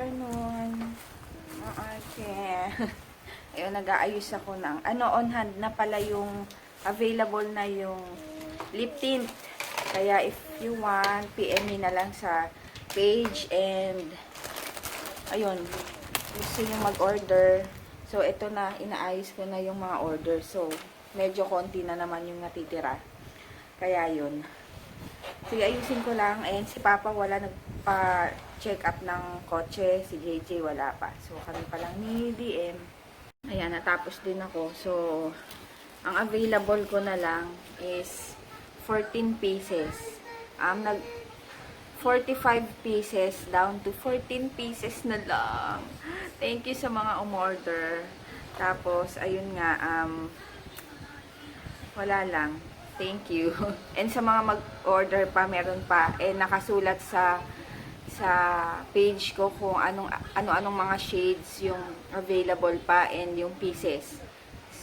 afternoon. Okay. Ayun, nag-aayos ako ng, on hand na pala yung available na yung lip tint. Kaya if you want, PM me na lang sa page and ayun, gusto nyo mag-order. So, ito na, inaayos ko na yung mga order. So, medyo konti na naman yung natitira. Kaya yun. Sige, ayusin ko lang. And si Papa wala nagpa-check up ng kotse. Si JJ wala pa. So, kami pa lang ni DM. Ayan, natapos din ako. So, ang available ko na lang is 14 pieces. Nag 45 pieces down to 14 pieces na lang. Thank you sa mga umorder. Tapos, ayun nga, wala lang. Thank you. And sa mga mag-order pa, meron pa, nakasulat sa page ko kung ano-anong mga shades yung available pa and yung pieces.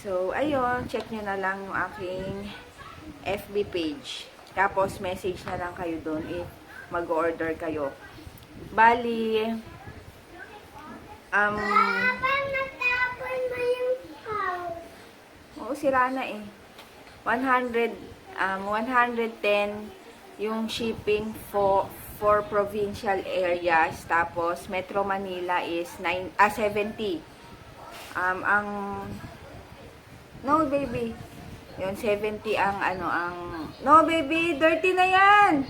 So, ayun, check nyo na lang yung aking FB page. Tapos, message na lang kayo doon if mag-order kayo. Bali, oo, sira na eh. 110 yung shipping for provincial areas. Tapos, Metro Manila is 70. No, baby. Yun, 70 no, baby, dirty na yan.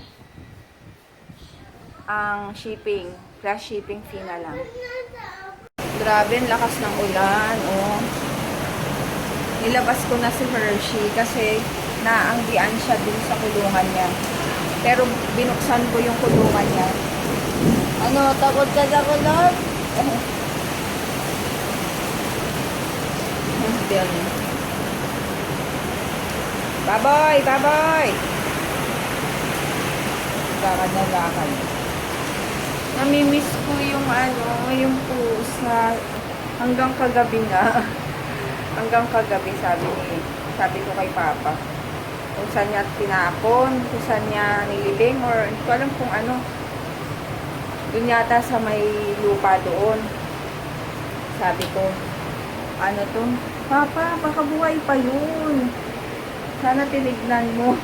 Ang shipping, plus shipping fee na lang. Grabe, ang lakas ng ulan, oh. Nilabas ko na si Hershey kasi naanggian siya dun sa kulungan niya. Pero binuksan ko yung kulungan niya. Ano, takot ka sa kulot? Baboy! Baboy! Lakad. Namimiss ko yung yung pusa. Hanggang kagabi nga. Hanggang kagabi, sabi ko kay Papa. Kung saan niya tinapon, kung saan niya nilibing, or hindi ko alam kung ano. Doon yata sa may lupa doon. Sabi ko, Papa, baka buhay pa yun. Sana tinignan mo.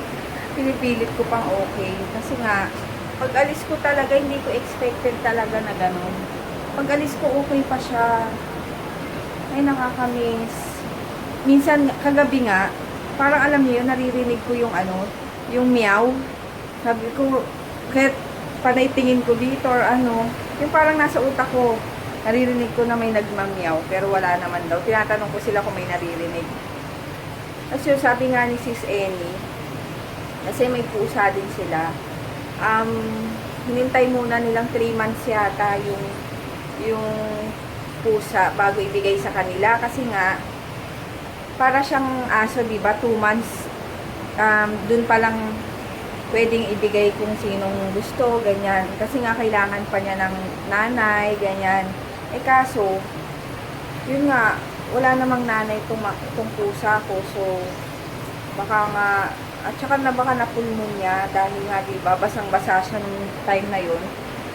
Pinipilit ko pang okay. Kasi nga, pag alis ko talaga, hindi ko expected talaga na gano'n. Pag alis ko, okay pa siya. Ay, nakakamiss. Minsan, kagabi nga, parang alam niyo, naririnig ko yung yung meow. Sabi ko, kahit panay tingin ko dito or yung parang nasa utak ko, naririnig ko na may nagmamyaw, pero wala naman daw. Tinatanong ko sila kung may naririnig. Kasi sabi nga ni Sis Annie, kasi may pusa din sila, hinintay muna nilang 3 months yata yung pusa bago ibigay sa kanila. Kasi nga, para siyang aso, diba? 2 months, dun pa lang pwedeng ibigay kung sinong gusto, ganyan. Kasi nga, kailangan pa niya ng nanay, ganyan. Kaso, yun nga, wala namang nanay itong pusa ko. So, baka nga, at saka baka napulmonya, dahil nga, diba, basang-basa siya nung time na yun.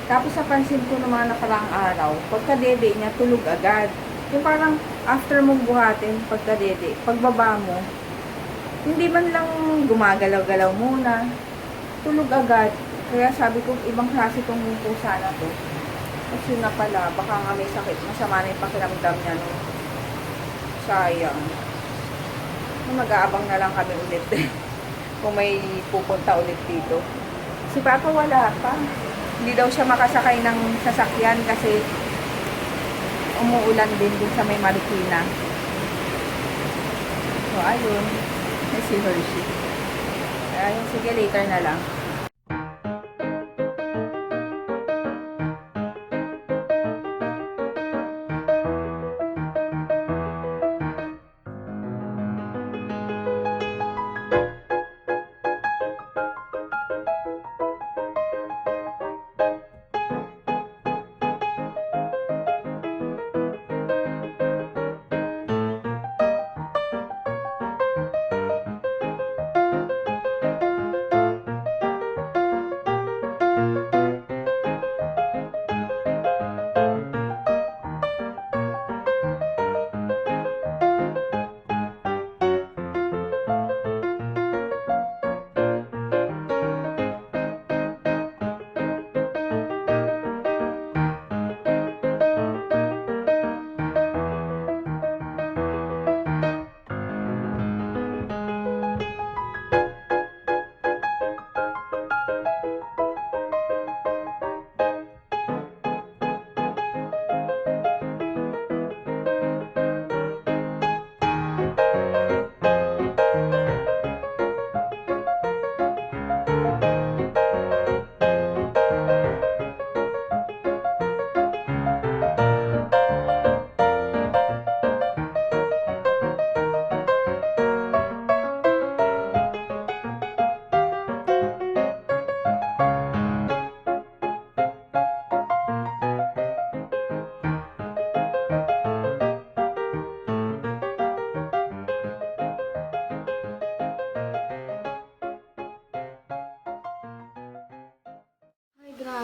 Tapos, napansin ko ng mga nakarang araw, pagka-dede niya, tulog agad. Yung parang after mong buhatin, pagka-dede, pagbaba mo, hindi man lang gumagalaw-galaw muna, tulog agad. Kaya sabi ko, ibang klase itong pusa na to. Kasi na pala, baka nga may sakit, masama na yung pakiramdam niya. No? Sayang. Mag-aabang na lang kami ulit kung may pupunta ulit dito. Si Papa wala pa. Hindi daw siya makasakay ng sasakyan kasi umuulan din sa may Marikina. So, ayun. May si Hershey. Ayun, sige, later na lang.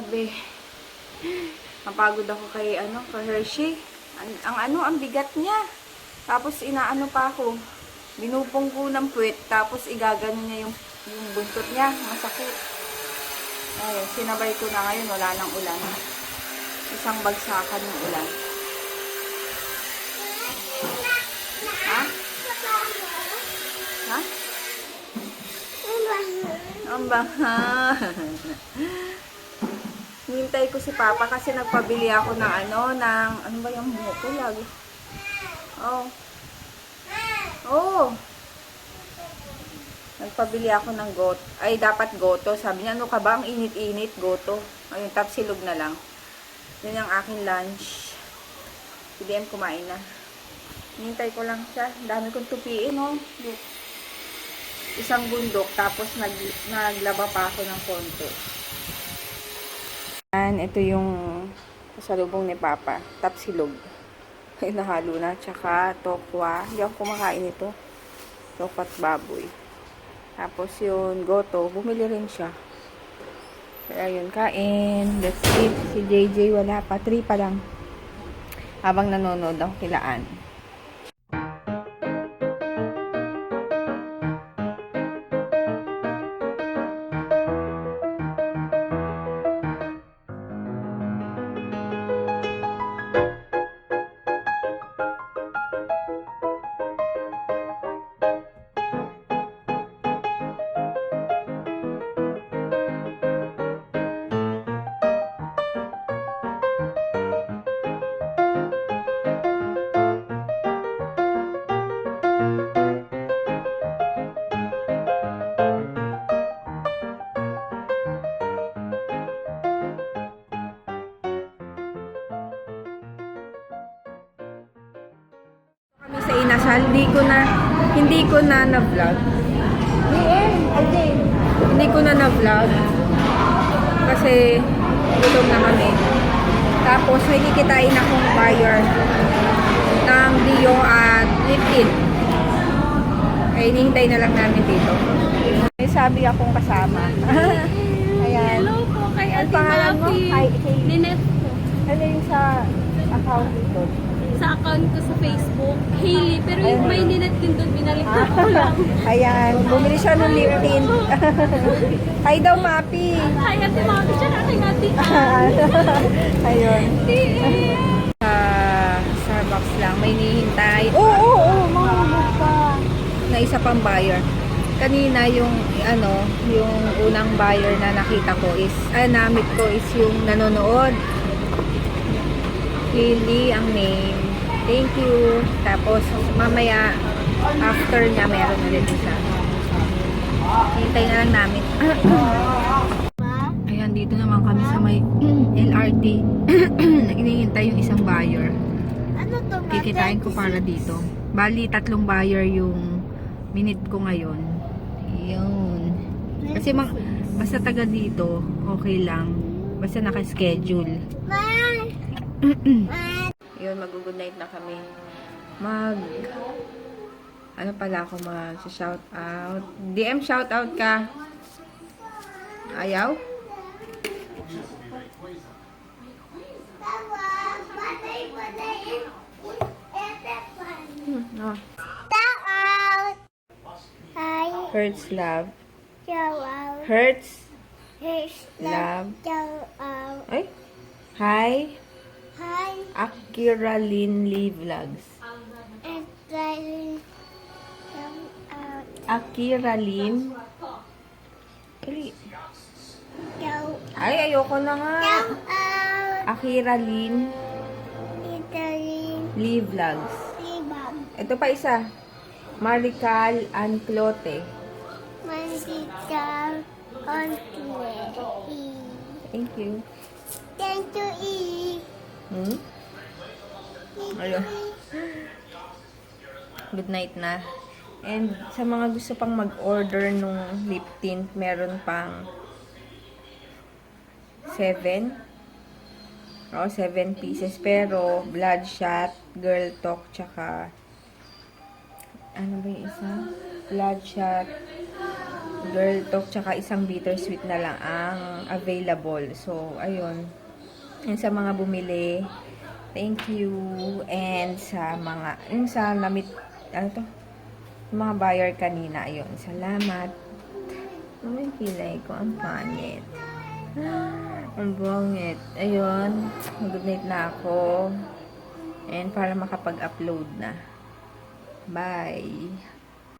Grabe. Napagod ako kay Hershey. Ang bigat niya. Tapos inaano pa ako. Binupong ko ng puwet. Tapos igagano niya yung buntot niya. Masakit. Ay, sinabay ko na ngayon. Wala nang ulan. Isang bagsakan ng ulan. Ha? Ha? Ang baha. Hintay ko si Papa kasi nagpabili ako ng ano ba yung buhok ko lagi? Oh. Oh. Nagpabili ako ng goto. Ay, dapat goto. Sabi niya, ano ka ba? Ang init-init, goto. Ayun, tapsilog na lang. Yun ang aking lunch. Si DM kumain na. Hintay ko lang siya. Dami kong tupiin, oh. Look. Isang bundok, tapos naglaba pa ako ng konti. Ito yung pasalubong ni Papa. Tapsilog. Ay, nahalo na. Tsaka tokwa. Hindi ako kumakain ito. Tokwa at baboy. Tapos yung goto, bumili rin siya. Kaya yun, kain. That's it. Si JJ wala pa. 3 pa lang. Habang nanonood ako kilaan. Sa inasal, hindi ko na na-vlog. Hindi ko na na-vlog. Kasi gutom na kami. Tapos may kikitain akong buyer ng Dio at Lipton. Ay, hinihintay na lang namin dito. May sabi akong kasama. Ayan. Hello po kay Ang Ate pangalan mo? Mapi. Ninette po. Ano yung sa account dito? Sa account ko sa Facebook, Hailey. Pero yung may Ninette din doon, binaliktad ko lang. Ayan. Bumili siya ng Lipton. Hi daw, Mapi. Hi, Ate Mapi. Siya na aking ate. Ayun. Starbucks lang. May nihintay. Oo. Mahulog pa. Na isa pang buyer. Kanina yung yung unang buyer na nakita ko is, namit ko is yung nanonood. Lily ang name. Thank you. Tapos mamaya after niya meron ulit isa. Hintay na lang namin. Ayan, dito naman kami sa may LRT. Hinihintay yung isang buyer. Ano to? Kikitain ko para dito. Bali, 3 buyer yung minute ko ngayon. Yun. Kasi basta taga dito, okay lang. Basta naka-schedule. Yun, mag-good night na kami. Ano pala ako mag-shout out. DM shout out ka. Ayaw? Oh. Hurts love. Hurts love. Ay? Hi. Akira Lin Lee Vlogs. Akira Lin. Ay, ayoko na nga. Akira Lin Lee Vlogs. Ito pa isa. Marical Anclote. Thank you. Ayun. Good night na. And sa mga gusto pang mag-order nung lip tint, meron pang 7 pieces. Pero Bloodshot, Girl Talk, tsaka ano ba yung isa? Bloodshot, Girl Talk, tsaka isang bittersweet na lang ang available. So, ayun. Yun sa mga bumili, thank you. And sa mga, yung sa namit, ano to? Yung mga buyer kanina, ayun. Salamat. Ano yung kilay ko? Ang pangit. Ang bangit. Ayun. Good night na ako. And para makapag-upload na. Bye.